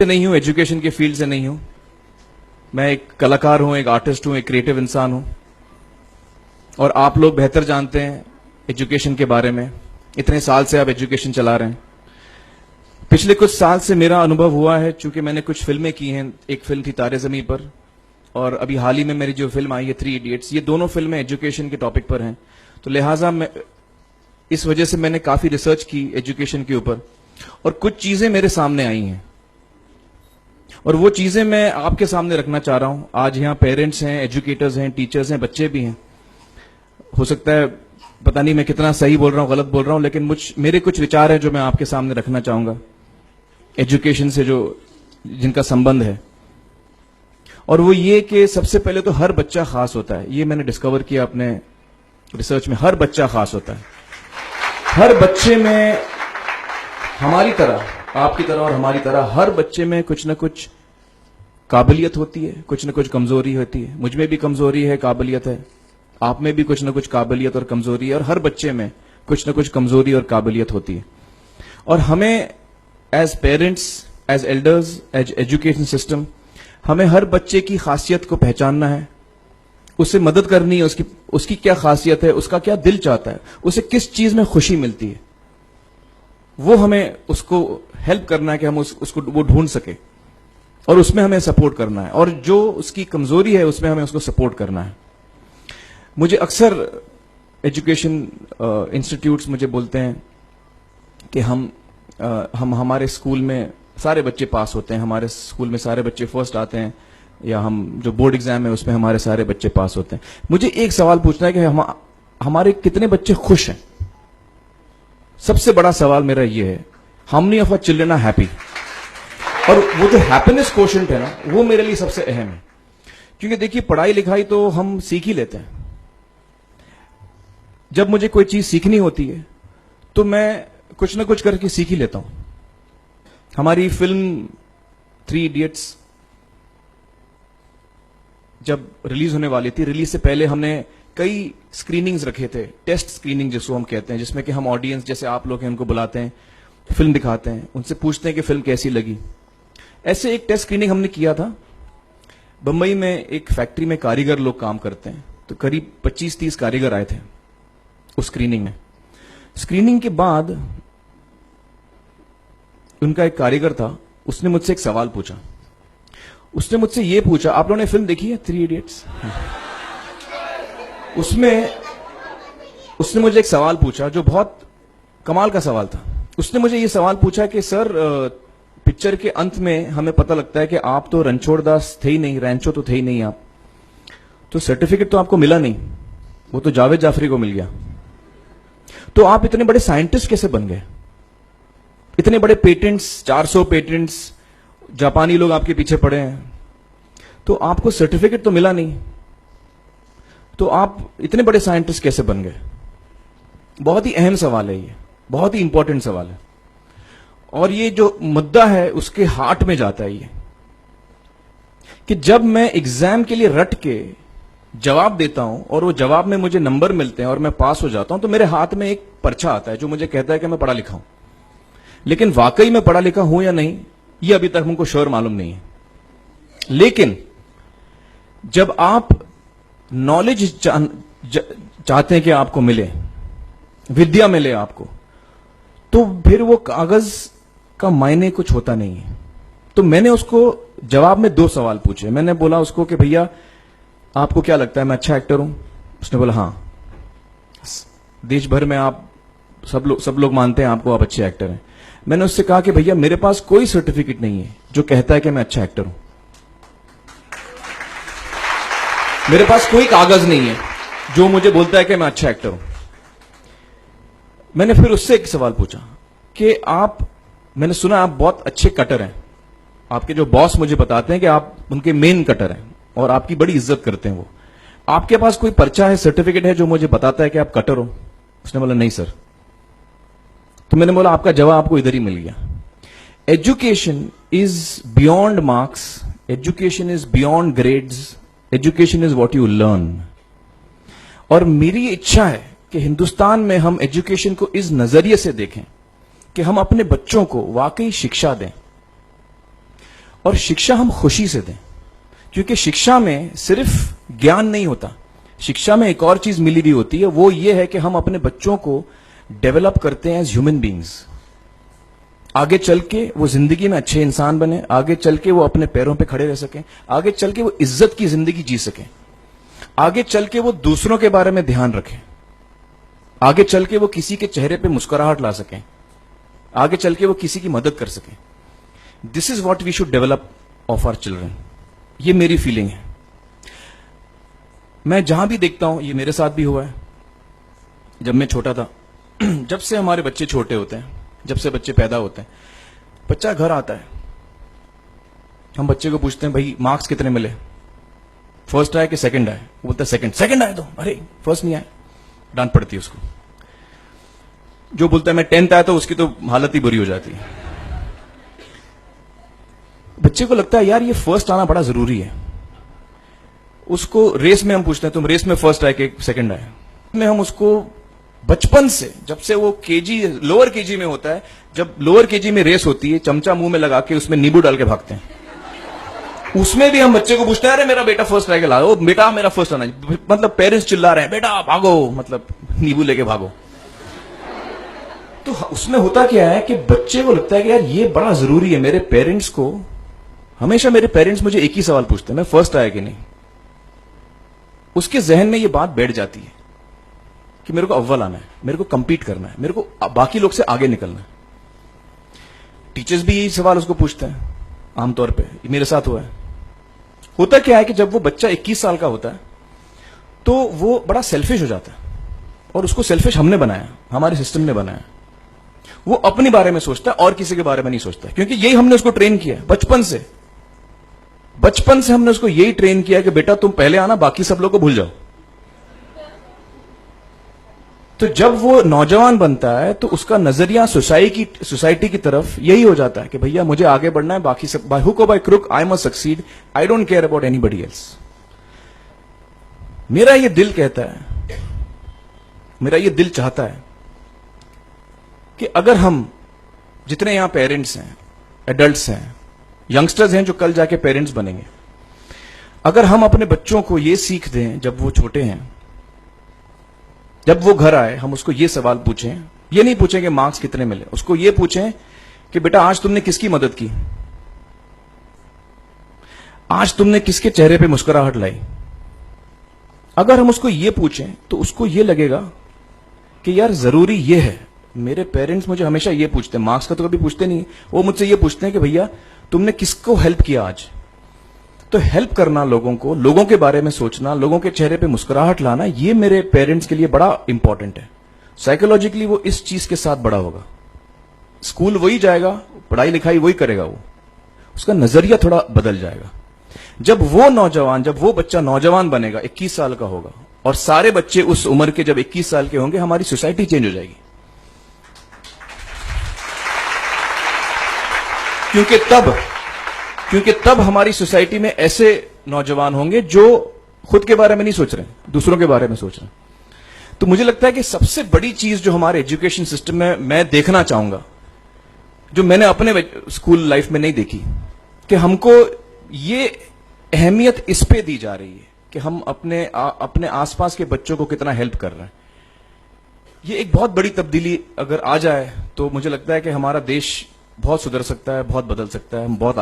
नहीं हूं, एजुकेशन के फील्ड से नहीं हूं। मैं एक कलाकार हूं, एक आर्टिस्ट हूं, एक क्रिएटिव इंसान हूं। और आप लोग बेहतर जानते हैं एजुकेशन के बारे में। इतने साल से आप एजुकेशन चला रहे हैं। पिछले कुछ साल से मेरा अनुभव हुआ है, चूंकि मैंने कुछ फिल्में की हैं। एक फिल्म थी तारे ज़मीं पर, और अभी हाल ही में मेरी जो फिल्म आई है 3 इडियट्स, ये दोनों फिल्में एजुकेशन के टॉपिक पर हैं। तो लिहाजा मैं इस वजह से मैंने काफी रिसर्च की एजुकेशन के ऊपर, और कुछ चीजें मेरे सामने आई हैं, और वो चीजें मैं आपके सामने रखना चाह रहा हूं। आज यहां पेरेंट्स हैं, एजुकेटर्स हैं, टीचर्स हैं, बच्चे भी हैं। हो सकता है पता नहीं मैं कितना सही बोल रहा हूं, गलत बोल रहा हूं, लेकिन मेरे कुछ विचार हैं जो मैं आपके सामने रखना चाहूंगा एजुकेशन से, जो जिनका संबंध है। और वो ये कि सबसे पहले तो हर बच्चा खास होता है। ये मैंने डिस्कवर किया अपने रिसर्च में। हर बच्चा खास होता है। हर बच्चे में, हमारी तरह, आपकी तरह और हमारी तरह, हर बच्चे में कुछ ना कुछ काबिलियत होती है, कुछ ना कुछ कमजोरी होती है। मुझ में भी कमजोरी है, काबिलियत है। आप में भी कुछ ना कुछ काबिलियत और कमजोरी है, और हर बच्चे में कुछ ना कुछ कमजोरी और काबिलियत होती है। और हमें as parents, as elders, as education system, हमें हर बच्चे की खासियत को पहचानना है, उसे मदद करनी है। उसकी क्या खासियत है, उसका क्या दिल चाहता है, उसे किस चीज में खुशी मिलती है, वो हमें उसको हेल्प करना है कि हम उसको वो ढूंढ सके, और उसमें हमें सपोर्ट करना है। और जो उसकी कमजोरी है उसमें हमें उसको सपोर्ट करना है। मुझे अक्सर एजुकेशन इंस्टीट्यूट्स मुझे बोलते हैं कि हम हमारे स्कूल में सारे बच्चे पास होते हैं, हमारे स्कूल में सारे बच्चे फर्स्ट आते हैं, या हम जो बोर्ड एग्जाम है उसमें हमारे सारे बच्चे पास होते हैं। मुझे एक सवाल पूछना है कि हमारे कितने बच्चे खुश हैं? सबसे बड़ा सवाल मेरा ये है, how many of our children are happy? और वो जो हैप्पीनेस कोशेंट है ना, वो मेरे लिए सबसे अहम है। क्योंकि देखिए, पढ़ाई लिखाई तो हम सीख ही लेते हैं। जब मुझे कोई चीज सीखनी होती है तो मैं कुछ ना कुछ करके सीख ही लेता हूं। हमारी फिल्म 3 इडियट्स जब रिलीज होने वाली थी, रिलीज से पहले हमने कई स्क्रीनिंग्स रखे थे, टेस्ट स्क्रीनिंग जिसको हम कहते हैं, जिसमें कि हम ऑडियंस, जैसे आप लोग हैं, उनको बुलाते हैं, फिल्म दिखाते हैं, उनसे पूछते हैं कि फिल्म कैसी लगी। ऐसे एक टेस्ट स्क्रीनिंग हमने किया था। बंबई में एक फैक्ट्री में कारीगर लोग काम करते हैं, तो करीब 25-30 कारीगर आए थे उस स्क्रीनिंग में। स्क्रीनिंग के बाद उनका एक कारीगर था, उसने मुझसे एक सवाल पूछा। उसने मुझसे ये पूछा, आप लोगों ने फिल्म देखी है 3 इडियट्स? उसने मुझे एक सवाल पूछा जो बहुत कमाल का सवाल था। उसने मुझे ये सवाल पूछा कि सर, पिक्चर के अंत में हमें पता लगता है कि आप तो रणछोड़ दास थे ही नहीं, रैंचो तो थे ही नहीं आप, तो सर्टिफिकेट तो आपको मिला नहीं, वो तो जावेद जाफरी को मिल गया। तो आप इतने बड़े साइंटिस्ट कैसे बन गए? इतने बड़े पेटेंट्स, 400 पेटेंट्स, जापानी लोग आपके पीछे पड़े हैं, तो आपको सर्टिफिकेट तो मिला नहीं, तो आप इतने बड़े साइंटिस्ट कैसे बन गए? बहुत ही अहम सवाल है ये, बहुत ही इंपॉर्टेंट सवाल है। और ये जो मुद्दा है उसके हार्ट में जाता है ये, कि जब मैं एग्जाम के लिए रट के जवाब देता हूं और वो जवाब में मुझे नंबर मिलते हैं और मैं पास हो जाता हूं, तो मेरे हाथ में एक पर्चा आता है जो मुझे कहता है कि मैं पढ़ा लिखा हूं। लेकिन वाकई मैं पढ़ा लिखा हूं या नहीं, ये अभी तक हमको श्योर मालूम नहीं है। लेकिन जब आप नॉलेज चाहते हैं कि आपको मिले, विद्या मिले आपको, तो फिर वो कागज का मायने कुछ होता नहीं है। तो मैंने उसको जवाब में 2 सवाल पूछे। मैंने बोला उसको कि भैया, आपको क्या लगता है मैं अच्छा एक्टर हूं? उसने बोला हाँ, देश भर में आप सब लोग मानते हैं आपको, आप अच्छे एक्टर हैं। मैंने उससे कहा कि भैया, मेरे पास कोई सर्टिफिकेट नहीं है जो कहता है कि मैं अच्छा एक्टर हूं। मेरे पास कोई कागज नहीं है जो मुझे बोलता है कि मैं अच्छा एक्टर हूं। मैंने फिर उससे एक सवाल पूछा कि मैंने सुना आप बहुत अच्छे कटर हैं, आपके जो बॉस मुझे बताते हैं कि आप उनके मेन कटर हैं और आपकी बड़ी इज्जत करते हैं वो। आपके पास कोई पर्चा है, सर्टिफिकेट है जो मुझे बताता है कि आप कटर हो? उसने बोला नहीं सर। तो मैंने बोला आपका जवाब आपको इधर ही मिल गया। Education is beyond marks, education is beyond grades, education is what you learn. और मेरी इच्छा है कि हिंदुस्तान में हम एजुकेशन को इस नजरिए से देखें कि हम अपने बच्चों को वाकई शिक्षा दें। और शिक्षा हम खुशी से दें, क्योंकि शिक्षा में सिर्फ ज्ञान नहीं होता, शिक्षा में एक और चीज मिली भी होती है, वो ये है कि हम अपने बच्चों को डेवलप करते हैं एज ह्यूमन बींग्स। आगे चल के वो जिंदगी में अच्छे इंसान बने, आगे चल के वो अपने पैरों पे खड़े रह सकें, आगे चल के वो इज्जत की जिंदगी जी सकें, आगे चल के वो दूसरों के बारे में ध्यान रखें, आगे चल के वो किसी के चेहरे पे मुस्कुराहट ला सकें, आगे चल के वो किसी की मदद कर सकें। This is what we should develop of our children. ये मेरी फीलिंग है। मैं जहां भी देखता हूं, ये मेरे साथ भी हुआ है जब मैं छोटा था। जब से हमारे बच्चे छोटे होते हैं, जब से बच्चे पैदा होते हैं, बच्चा घर आता है, हम बच्चे को पूछते हैं भाई मार्क्स कितने मिले, फर्स्ट आए कि सेकंड आए? वो बोलता है सेकंड। सेकंड आए तो अरे फर्स्ट नहीं आए, डांट पड़ती है उसको। जो बोलता है मैं 10th आया तो उसकी तो हालत ही बुरी हो जाती है। बच्चे को लगता है यार ये फर्स्ट आना बड़ा जरूरी है। उसको रेस में हम पूछते हैं तुम रेस में फर्स्ट आए कि सेकंड आए? में हम उसको बचपन से, जब से वो केजी लोअर केजी में होता है, जब लोअर केजी में रेस होती है, चमचा मुंह में लगा के उसमें नींबू डाल के भागते हैं। उसमें भी हम बच्चे को पूछते हैं अरे मेरा बेटा फर्स्ट आएगा, लाओ बेटा मेरा फर्स्ट आना। मतलब पेरेंट्स चिल्ला रहे हैं बेटा भागो, मतलब नींबू लेके भागो। तो उसमें होता क्या है कि बच्चे को लगता है कि यार ये बड़ा जरूरी है। मेरे पेरेंट्स को हमेशा, मेरे पेरेंट्स मुझे एक ही सवाल पूछते हैं, मैं फर्स्ट आया कि नहीं। उसके जहन में ये बात बैठ जाती है कि मेरे को अव्वल आना है, मेरे को कंपीट करना है, मेरे को बाकी लोग से आगे निकलना है। टीचर्स भी यही सवाल उसको पूछते हैं आमतौर पे। मेरे साथ हुआ है। होता क्या है कि जब वो बच्चा 21 साल का होता है तो वो बड़ा सेल्फिश हो जाता है, और उसको सेल्फिश हमने बनाया, हमारे सिस्टम ने बनाया। वो अपने बारे में सोचता है और किसी के बारे में नहीं सोचता, क्योंकि यही हमने उसको ट्रेन किया है बचपन से। बचपन से हमने उसको यही ट्रेन किया कि बेटा तुम पहले आना, बाकी सब लोग को भूल जाओ। तो जब वो नौजवान बनता है तो उसका नजरिया सोसाइटी की तरफ यही हो जाता है कि भैया मुझे आगे बढ़ना है, बाकी सब बाय हुक और by crook I must succeed, I don't care about anybody else. मेरा ये दिल कहता है, मेरा ये दिल चाहता है कि अगर हम जितने यहां पेरेंट्स हैं, एडल्ट्स हैं, यंगस्टर्स हैं जो कल जाके पेरेंट्स बनेंगे, अगर हम अपने बच्चों को ये सीख दें जब वो छोटे हैं, जब वो घर आए हम उसको ये सवाल पूछें, ये नहीं पूछें कि मार्क्स कितने मिले, उसको ये पूछें कि बेटा आज तुमने किसकी मदद की, आज तुमने किसके चेहरे पे मुस्कुराहट लाई। अगर हम उसको ये पूछें तो उसको ये लगेगा कि यार जरूरी ये है। मेरे पेरेंट्स मुझे हमेशा ये पूछते हैं, मार्क्स का तो कभी पूछते नहीं, वो मुझसे ये पूछते हैं कि भैया तुमने किसको हेल्प किया आज। तो हेल्प करना लोगों को, लोगों के बारे में सोचना, लोगों के चेहरे पे मुस्कुराहट लाना, ये मेरे पेरेंट्स के लिए बड़ा इंपॉर्टेंट है। साइकोलॉजिकली वो इस चीज के साथ बड़ा होगा। स्कूल वही जाएगा, पढ़ाई लिखाई वही करेगा, वो उसका नजरिया थोड़ा बदल जाएगा। जब वो बच्चा नौजवान बनेगा, 21 साल का होगा, और सारे बच्चे उस उम्र के जब 21 साल के होंगे, हमारी सोसाइटी चेंज हो जाएगी। क्योंकि तब हमारी सोसाइटी में ऐसे नौजवान होंगे जो खुद के बारे में नहीं सोच रहे, दूसरों के बारे में सोच रहे हैं। तो मुझे लगता है कि सबसे बड़ी चीज जो हमारे एजुकेशन सिस्टम में मैं देखना चाहूंगा, जो मैंने अपने स्कूल लाइफ में नहीं देखी, कि हमको ये अहमियत इस पे दी जा रही है कि हम अपने आसपास के बच्चों को कितना हेल्प कर रहे हैं। ये एक बहुत बड़ी तब्दीली अगर आ जाए तो मुझे लगता है कि हमारा देश बहुत सुधर सकता है, बहुत बदल सकता है, हम बहुत